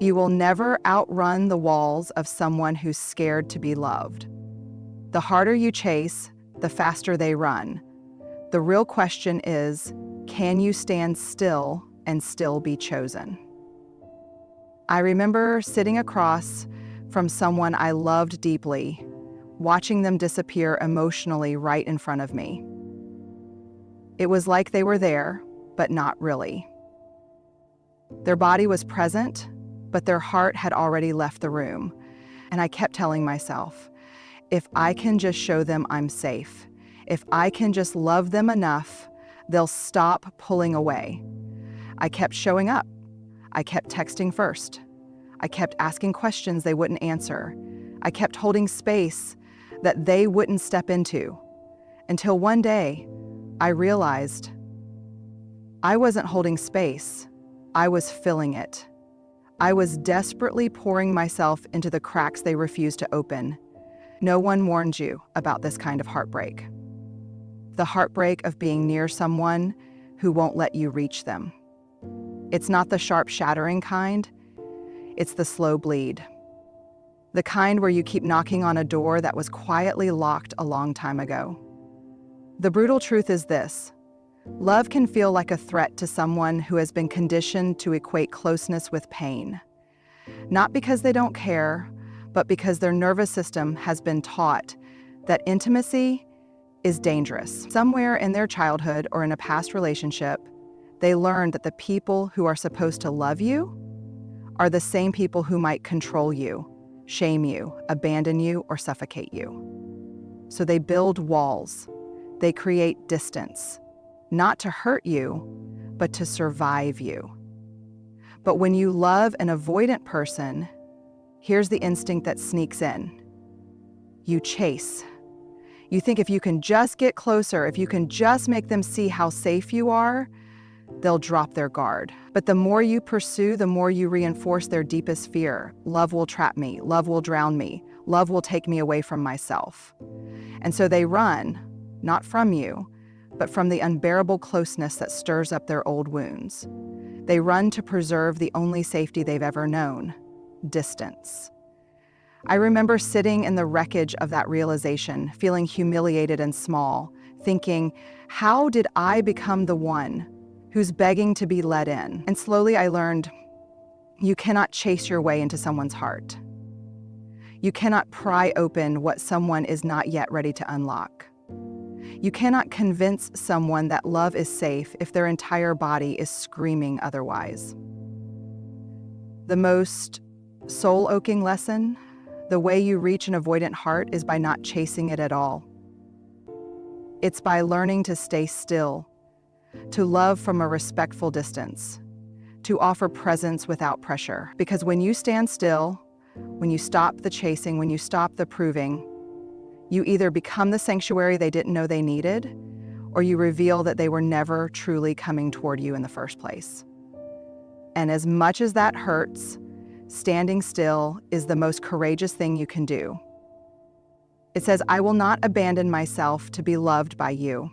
You will never outrun the walls of someone who's scared to be loved. The harder you chase, the faster they run. The real question is, can you stand still and still be chosen? I remember sitting across from someone I loved deeply, watching them disappear emotionally right in front of me. It was like they were there, but not really. Their body was present, but their heart had already left the room. And I kept telling myself, if I can just show them I'm safe, if I can just love them enough, they'll stop pulling away. I kept showing up. I kept texting first. I kept asking questions they wouldn't answer. I kept holding space that they wouldn't step into. Until one day, I realized I wasn't holding space. I was filling it. I was desperately pouring myself into the cracks they refused to open. No one warned you about this kind of heartbreak. The heartbreak of being near someone who won't let you reach them. It's not the sharp shattering kind, it's the slow bleed. The kind where you keep knocking on a door that was quietly locked a long time ago. The brutal truth is this: love can feel like a threat to someone who has been conditioned to equate closeness with pain. Not because they don't care, but because their nervous system has been taught that intimacy is dangerous. Somewhere in their childhood or in a past relationship, they learned that the people who are supposed to love you are the same people who might control you, shame you, abandon you, or suffocate you. So they build walls. They create distance, not to hurt you, but to survive you. But when you love an avoidant person, here's the instinct that sneaks in. You chase. You think if you can just get closer, if you can just make them see how safe you are, they'll drop their guard. But the more you pursue, the more you reinforce their deepest fear. Love will trap me. Love will drown me. Love will take me away from myself. And so they run, not from you, but from the unbearable closeness that stirs up their old wounds. They run to preserve the only safety they've ever known: distance. I remember sitting in the wreckage of that realization, feeling humiliated and small, thinking, how did I become the one who's begging to be let in? And slowly I learned, you cannot chase your way into someone's heart. You cannot pry open what someone is not yet ready to unlock. You cannot convince someone that love is safe if their entire body is screaming otherwise. The most soul-oaking lesson: the way you reach an avoidant heart is by not chasing it at all. It's by learning to stay still, to love from a respectful distance, to offer presence without pressure. Because when you stand still, when you stop the chasing, when you stop the proving, you either become the sanctuary they didn't know they needed, or you reveal that they were never truly coming toward you in the first place. And as much as that hurts, standing still is the most courageous thing you can do. It says, I will not abandon myself to be loved by you.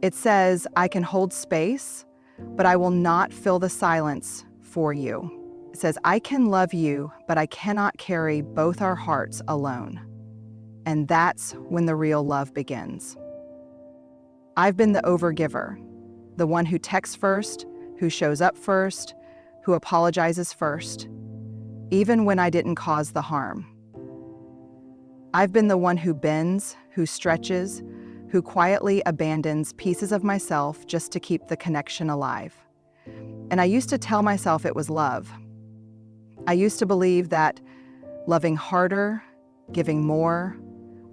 It says, I can hold space, but I will not fill the silence for you. It says, I can love you, but I cannot carry both our hearts alone. And that's when the real love begins. I've been the overgiver, the one who texts first, who shows up first, who apologizes first, even when I didn't cause the harm. I've been the one who bends, who stretches, who quietly abandons pieces of myself just to keep the connection alive. And I used to tell myself it was love. I used to believe that loving harder, giving more,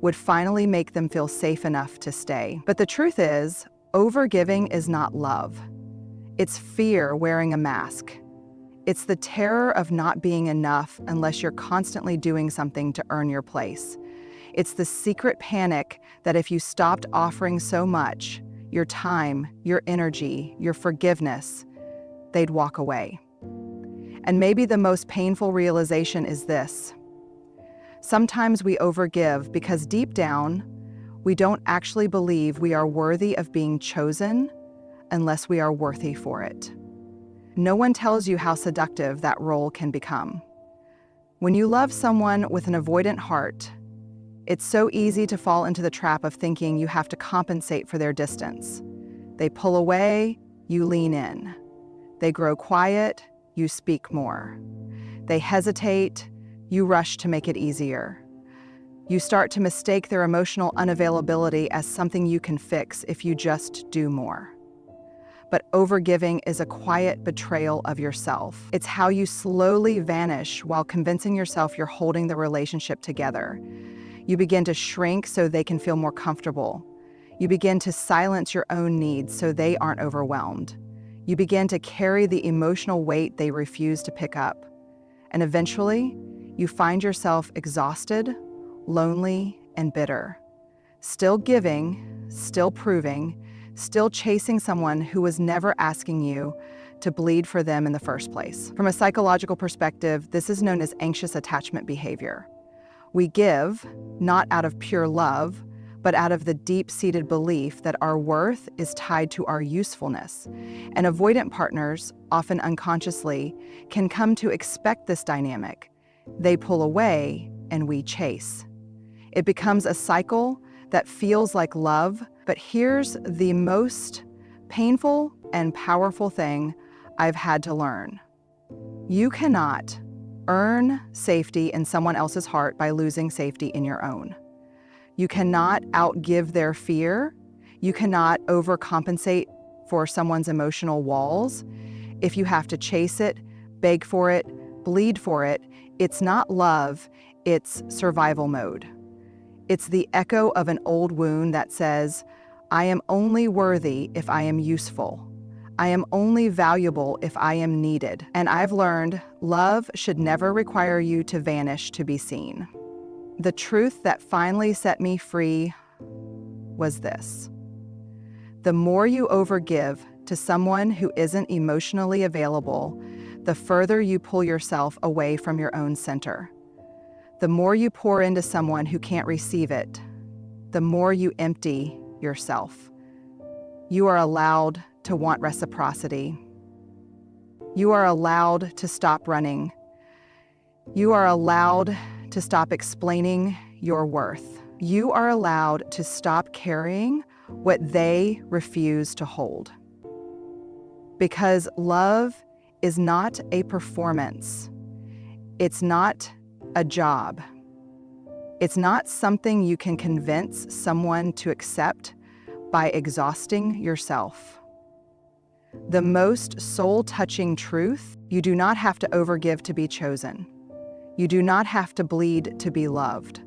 would finally make them feel safe enough to stay. But the truth is, overgiving is not love. It's fear wearing a mask. It's the terror of not being enough unless you're constantly doing something to earn your place. It's the secret panic that if you stopped offering so much, your time, your energy, your forgiveness, they'd walk away. And maybe the most painful realization is this: sometimes we overgive because deep down, we don't actually believe we are worthy of being chosen unless we are worthy for it. No one tells you how seductive that role can become. When you love someone with an avoidant heart, it's so easy to fall into the trap of thinking you have to compensate for their distance. They pull away, you lean in. They grow quiet, you speak more. They hesitate, you rush to make it easier. You start to mistake their emotional unavailability as something you can fix if you just do more. But overgiving is a quiet betrayal of yourself. It's how you slowly vanish while convincing yourself you're holding the relationship together. You begin to shrink so they can feel more comfortable. You begin to silence your own needs so they aren't overwhelmed. You begin to carry the emotional weight they refuse to pick up. And eventually, you find yourself exhausted, lonely, and bitter. Still giving, still proving, still chasing someone who was never asking you to bleed for them in the first place. From a psychological perspective, this is known as anxious attachment behavior. We give, not out of pure love, but out of the deep-seated belief that our worth is tied to our usefulness. And avoidant partners, often unconsciously, can come to expect this dynamic. They pull away, and we chase. It becomes a cycle that feels like love, but here's the most painful and powerful thing I've had to learn. You cannot earn safety in someone else's heart by losing safety in your own. You cannot outgive their fear. You cannot overcompensate for someone's emotional walls. If you have to chase it, beg for it, bleed for it, it's not love, it's survival mode. It's the echo of an old wound that says, I am only worthy if I am useful. I am only valuable if I am needed. And I've learned love should never require you to vanish to be seen. The truth that finally set me free was this. The more you overgive to someone who isn't emotionally available, the further you pull yourself away from your own center. The more you pour into someone who can't receive it, the more you empty yourself. You are allowed to want reciprocity. You are allowed to stop running. You are allowed to stop explaining your worth. You are allowed to stop carrying what they refuse to hold. Because love is not a performance. It's not a job. It's not something you can convince someone to accept by exhausting yourself. The most soul-touching truth, you do not have to overgive to be chosen. You do not have to bleed to be loved.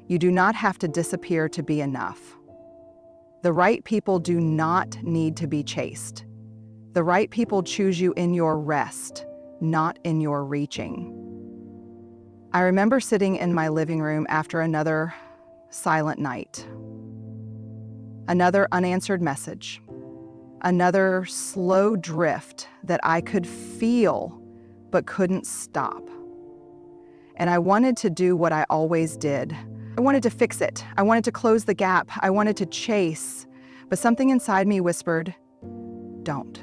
You do not have to disappear to be enough. The right people do not need to be chased. The right people choose you in your rest, not in your reaching. I remember sitting in my living room after another silent night. Another unanswered message. Another slow drift that I could feel but couldn't stop. And I wanted to do what I always did. I wanted to fix it. I wanted to close the gap. I wanted to chase. But something inside me whispered, don't.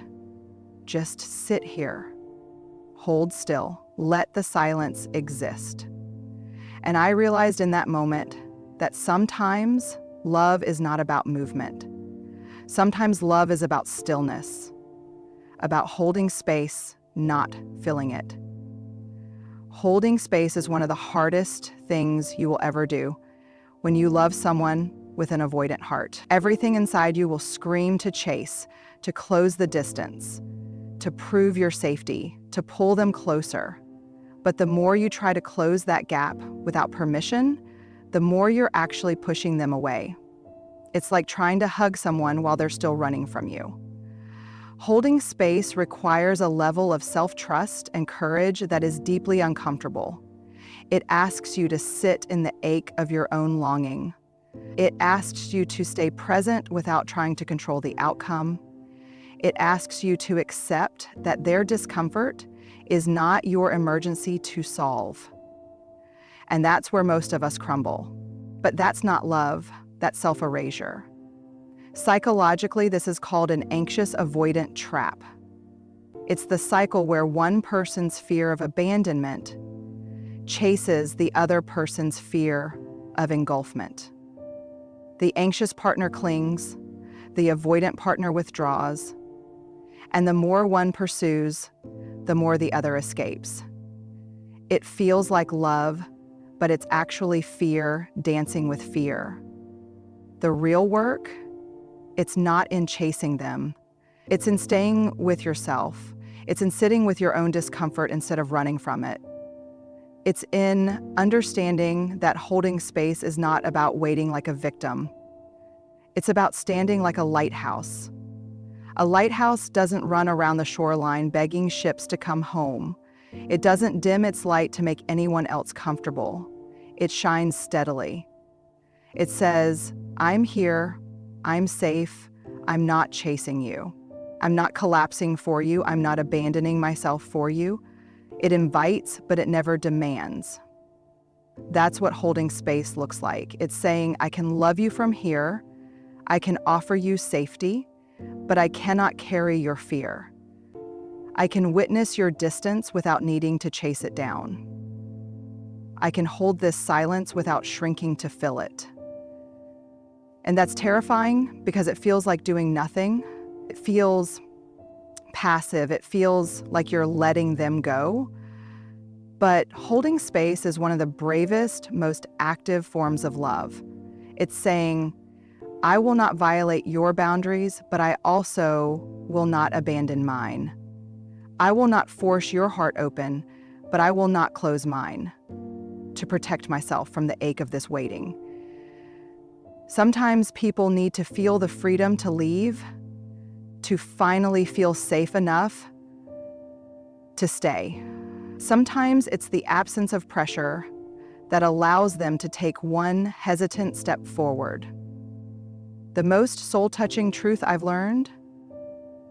Just sit here. Hold still. Let the silence exist. And I realized in that moment that sometimes love is not about movement. Sometimes love is about stillness, about holding space, not filling it. Holding space is one of the hardest things you will ever do when you love someone with an avoidant heart. Everything inside you will scream to chase, to close the distance, to prove your safety, to pull them closer. But the more you try to close that gap without permission, the more you're actually pushing them away. It's like trying to hug someone while they're still running from you. Holding space requires a level of self-trust and courage that is deeply uncomfortable. It asks you to sit in the ache of your own longing. It asks you to stay present without trying to control the outcome. It asks you to accept that their discomfort is not your emergency to solve. And that's where most of us crumble. But that's not love, that's self-erasure. Psychologically, this is called an anxious avoidant trap. It's the cycle where one person's fear of abandonment chases the other person's fear of engulfment. The anxious partner clings, the avoidant partner withdraws, and the more one pursues, the more the other escapes. It feels like love, but it's actually fear dancing with fear. The real work, it's not in chasing them. It's in staying with yourself. It's in sitting with your own discomfort instead of running from it. It's in understanding that holding space is not about waiting like a victim. It's about standing like a lighthouse. A lighthouse doesn't run around the shoreline begging ships to come home. It doesn't dim its light to make anyone else comfortable. It shines steadily. It says, I'm here, I'm safe, I'm not chasing you. I'm not collapsing for you, I'm not abandoning myself for you. It invites, but it never demands. That's what holding space looks like. It's saying, I can love you from here, I can offer you safety, but I cannot carry your fear. I can witness your distance without needing to chase it down. I can hold this silence without shrinking to fill it. And that's terrifying because it feels like doing nothing. It feels passive. It feels like you're letting them go. But holding space is one of the bravest, most active forms of love. It's saying, I will not violate your boundaries, but I also will not abandon mine. I will not force your heart open, but I will not close mine to protect myself from the ache of this waiting. Sometimes people need to feel the freedom to leave, to finally feel safe enough to stay. Sometimes it's the absence of pressure that allows them to take one hesitant step forward. The most soul-touching truth I've learned: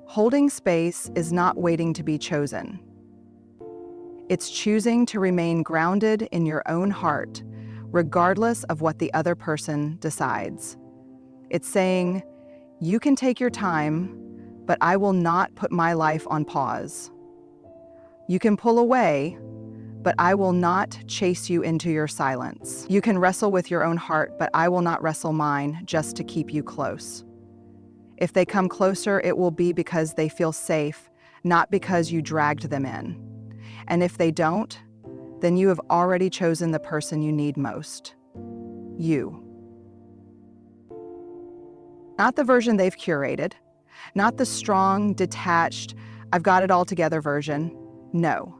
holding space is not waiting to be chosen. It's choosing to remain grounded in your own heart, regardless of what the other person decides. It's saying, you can take your time, but I will not put my life on pause. You can pull away, but I will not chase you into your silence. You can wrestle with your own heart, but I will not wrestle mine just to keep you close. If they come closer, it will be because they feel safe, not because you dragged them in. And if they don't, then you have already chosen the person you need most. You. Not the version they've curated, not the strong, detached, I've got it all together version. No.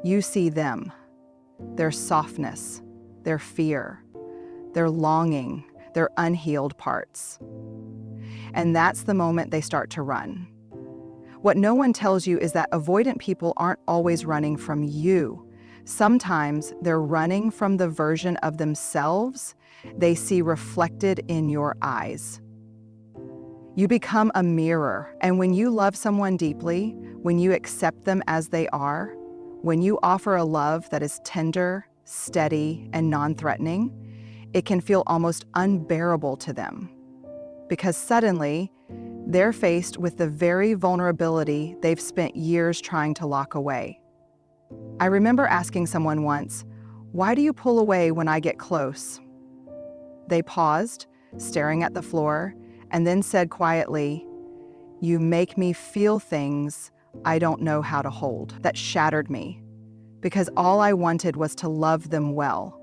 You see them, their softness, their fear, their longing, their unhealed parts. And that's the moment they start to run. What no one tells you is that avoidant people aren't always running from you. Sometimes they're running from the version of themselves they see reflected in your eyes. You become a mirror, and when you love someone deeply, when you accept them as they are, when you offer a love that is tender, steady, and non-threatening, it can feel almost unbearable to them. Because suddenly, they're faced with the very vulnerability they've spent years trying to lock away. I remember asking someone once, "Why do you pull away when I get close?" They paused, staring at the floor, and then said quietly, "You make me feel things I don't know how to hold." That shattered me, because all I wanted was to love them well.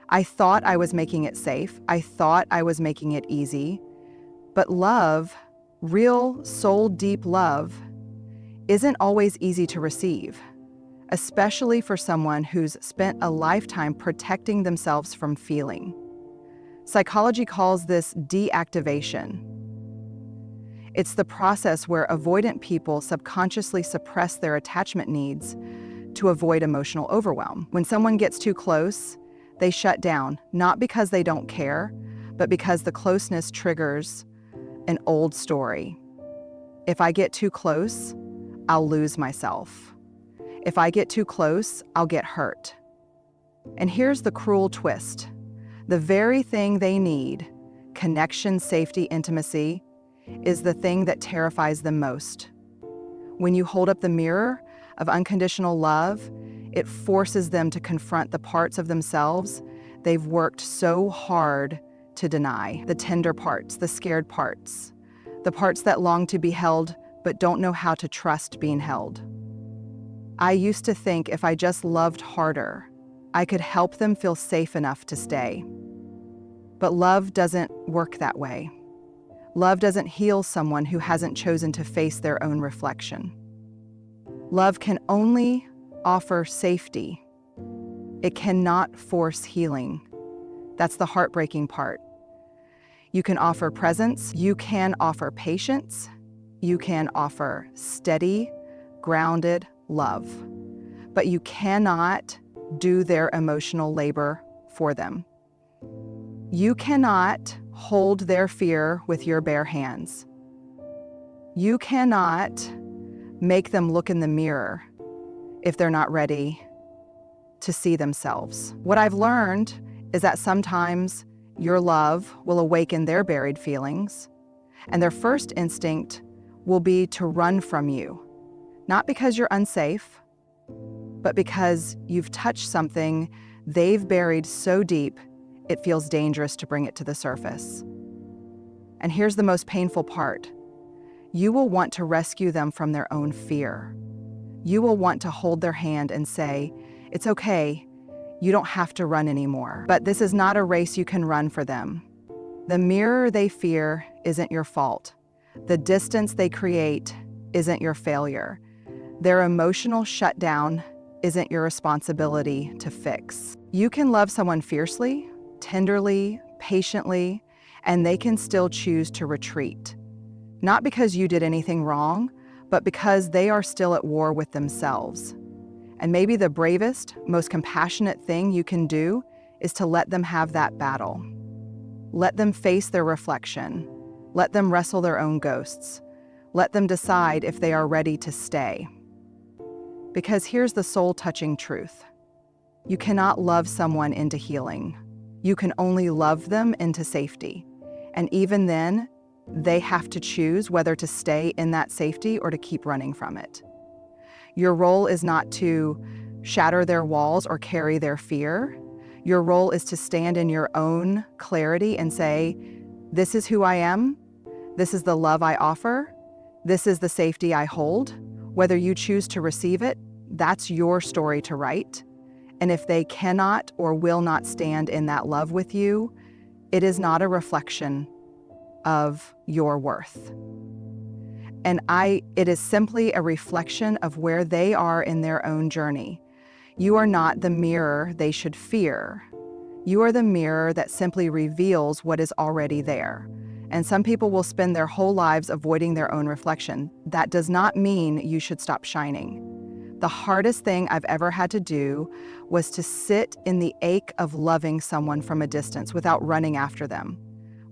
I thought I was making it safe. I thought I was making it easy. But love, real soul-deep love, isn't always easy to receive, especially for someone who's spent a lifetime protecting themselves from feeling. Psychology calls this deactivation. It's the process where avoidant people subconsciously suppress their attachment needs to avoid emotional overwhelm. When someone gets too close, they shut down, not because they don't care, but because the closeness triggers an old story. If I get too close, I'll lose myself. If I get too close, I'll get hurt. And here's the cruel twist. The very thing they need, connection, safety, intimacy, is the thing that terrifies them most. When you hold up the mirror of unconditional love, it forces them to confront the parts of themselves they've worked so hard to deny. The tender parts, the scared parts, the parts that long to be held but don't know how to trust being held. I used to think if I just loved harder, I could help them feel safe enough to stay. But love doesn't work that way. Love doesn't heal someone who hasn't chosen to face their own reflection. Love can only offer safety. It cannot force healing. That's the heartbreaking part. You can offer presence, you can offer patience, you can offer steady, grounded love, but you cannot do their emotional labor for them. You cannot hold their fear with your bare hands. You cannot make them look in the mirror if they're not ready to see themselves. What I've learned is that sometimes your love will awaken their buried feelings, and their first instinct will be to run from you, not because you're unsafe, but because you've touched something they've buried so deep it feels dangerous to bring it to the surface. And here's the most painful part. You will want to rescue them from their own fear. You will want to hold their hand and say, "It's okay, you don't have to run anymore." But this is not a race you can run for them. The mirror they fear isn't your fault. The distance they create isn't your failure. Their emotional shutdown isn't your responsibility to fix. You can love someone fiercely, tenderly, patiently, and they can still choose to retreat. Not because you did anything wrong, but because they are still at war with themselves. And maybe the bravest, most compassionate thing you can do is to let them have that battle. Let them face their reflection. Let them wrestle their own ghosts. Let them decide if they are ready to stay. Because here's the soul-touching truth. You cannot love someone into healing. You can only love them into safety. And even then, they have to choose whether to stay in that safety or to keep running from it. Your role is not to shatter their walls or carry their fear. Your role is to stand in your own clarity and say, "This is who I am. This is the love I offer. This is the safety I hold. Whether you choose to receive it, that's your story to write. And if they cannot or will not stand in that love with you, it is not a reflection of your worth. And it is simply a reflection of where they are in their own journey. You are not the mirror they should fear. You are the mirror that simply reveals what is already there. And some people will spend their whole lives avoiding their own reflection. That does not mean you should stop shining. The hardest thing I've ever had to do was to sit in the ache of loving someone from a distance without running after them,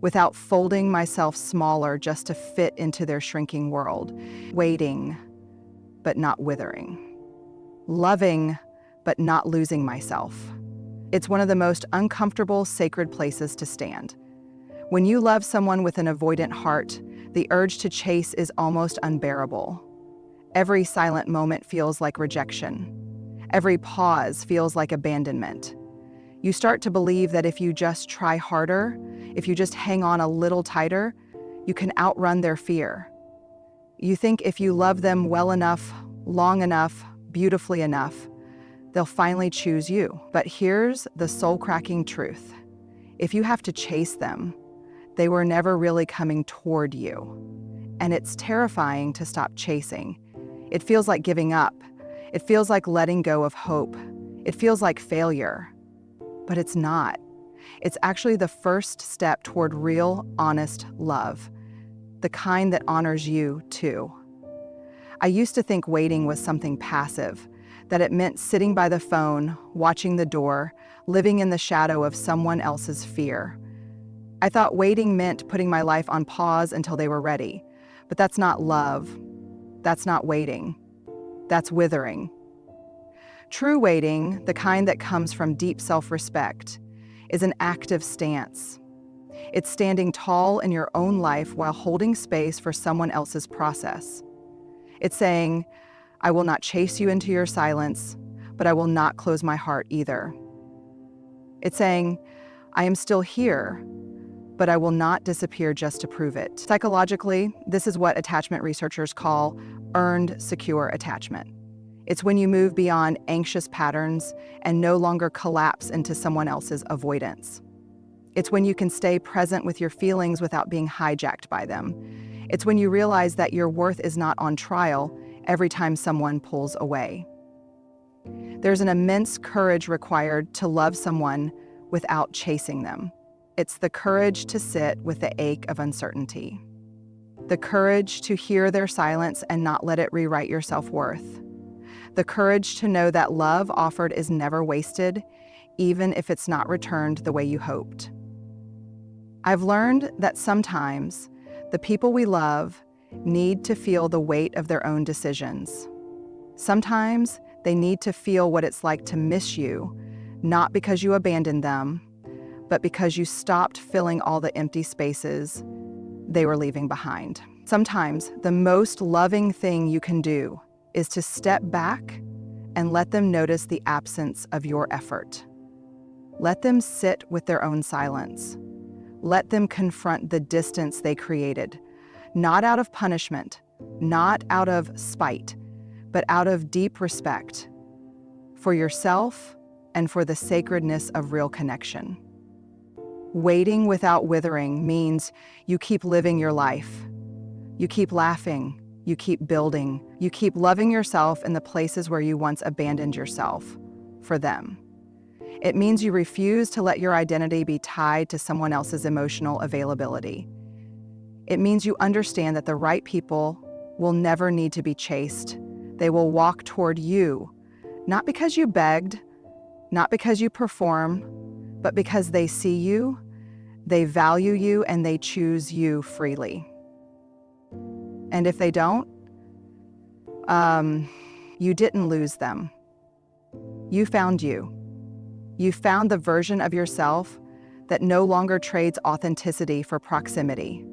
without folding myself smaller just to fit into their shrinking world, waiting, but not withering, loving, but not losing myself. It's one of the most uncomfortable, sacred places to stand. When you love someone with an avoidant heart, the urge to chase is almost unbearable. Every silent moment feels like rejection. Every pause feels like abandonment. You start to believe that if you just try harder, if you just hang on a little tighter, you can outrun their fear. You think if you love them well enough, long enough, beautifully enough, they'll finally choose you. But here's the soul-cracking truth. If you have to chase them, they were never really coming toward you. And it's terrifying to stop chasing. It feels like giving up. It feels like letting go of hope. It feels like failure. But it's not. It's actually the first step toward real, honest love, the kind that honors you too. I used to think waiting was something passive, that it meant sitting by the phone, watching the door, living in the shadow of someone else's fear. I thought waiting meant putting my life on pause until they were ready. But that's not love. That's not waiting. That's withering. True waiting, the kind that comes from deep self-respect, is an active stance. It's standing tall in your own life while holding space for someone else's process. It's saying, I will not chase you into your silence, but I will not close my heart either. It's saying, I am still here, but I will not disappear just to prove it. Psychologically, this is what attachment researchers call earned secure attachment. It's when you move beyond anxious patterns and no longer collapse into someone else's avoidance. It's when you can stay present with your feelings without being hijacked by them. It's when you realize that your worth is not on trial every time someone pulls away. There's an immense courage required to love someone without chasing them. It's the courage to sit with the ache of uncertainty. The courage to hear their silence and not let it rewrite your self-worth. The courage to know that love offered is never wasted, even if it's not returned the way you hoped. I've learned that sometimes the people we love need to feel the weight of their own decisions. Sometimes they need to feel what it's like to miss you, not because you abandoned them, but because you stopped filling all the empty spaces they were leaving behind. Sometimes the most loving thing you can do is to step back and let them notice the absence of your effort. Let them sit with their own silence. Let them confront the distance they created, not out of punishment, not out of spite, but out of deep respect for yourself and for the sacredness of real connection. Waiting without withering means you keep living your life. You keep laughing, you keep building, you keep loving yourself in the places where you once abandoned yourself for them. It means you refuse to let your identity be tied to someone else's emotional availability. It means you understand that the right people will never need to be chased. They will walk toward you, not because you begged, not because you perform, but because they see you, they value you, and they choose you freely. And if they don't, you didn't lose them. You found you. You found the version of yourself that no longer trades authenticity for proximity.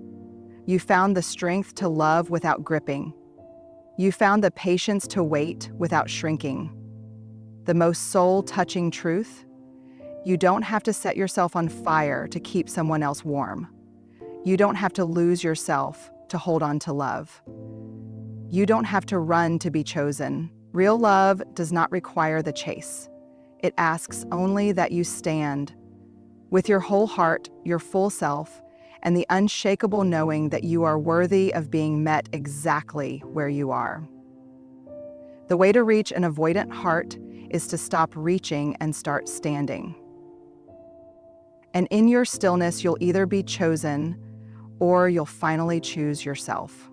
You found the strength to love without gripping. You found the patience to wait without shrinking. The most soul-touching truth: you don't have to set yourself on fire to keep someone else warm. You don't have to lose yourself to hold on to love. You don't have to run to be chosen. Real love does not require the chase. It asks only that you stand with your whole heart, your full self, and the unshakable knowing that you are worthy of being met exactly where you are. The way to reach an avoidant heart is to stop reaching and start standing. And in your stillness, you'll either be chosen or you'll finally choose yourself.